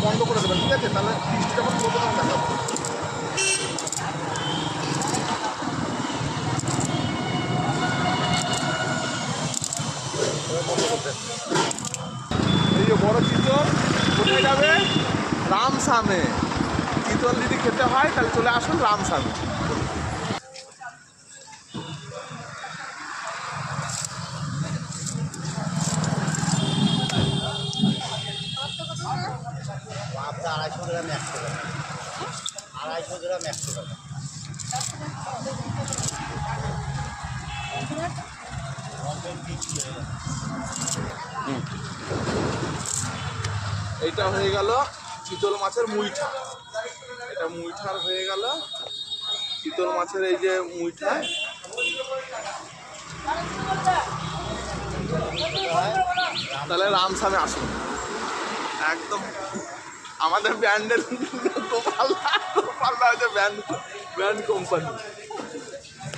বন্ধ করে দেবেন, ঠিক আছে? তাহলে বৃষ্টি যখন পড়বে তখন দেখাবো। এই যে বড় চিতল কোথায় যাবে? রামসামে। চিতল যদি খেতে হয় তাহলে চলে আসুন রামসামে। আড়াইশো গ্রাম 100 টাকা, 250 গ্রাম 100 টাকা। এইটা হয়ে গেল চিতল মাছের মুইঠা। এটা মুইঠার হয়ে গেল। চিতল মাছের এই যে মুইঠা, তাহলে রামসামে আসুন। একদম আমাদের ব্র্যান্ডের গোপালদা হচ্ছে ব্র্যান্ড কোম্পানি।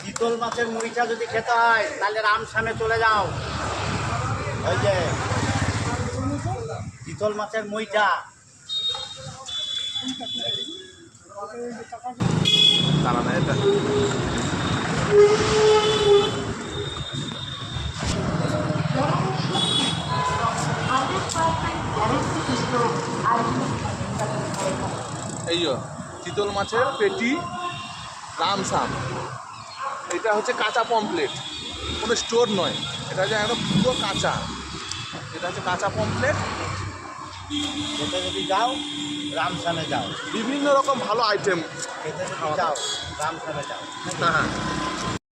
চিতল মাছের মুইঠা যদি খেতে হয় তাহলে রামসামে চলে যাও। ওই যে চিতল মাছের মুইঠা। তারা না এটা এই চিতল মাছের পেটি রামসাম। এটা হচ্ছে কাঁচা পমপ্লেট, কোনো স্টোর নয়। এটা হচ্ছে একদম পুরো কাঁচা। এটা হচ্ছে কাঁচা পমপ্লেট। খেতে যদি যাও রামসামে যাও। বিভিন্ন রকম ভালো আইটেম খেতে যদি যাও রামসামে যাও। হ্যাঁ।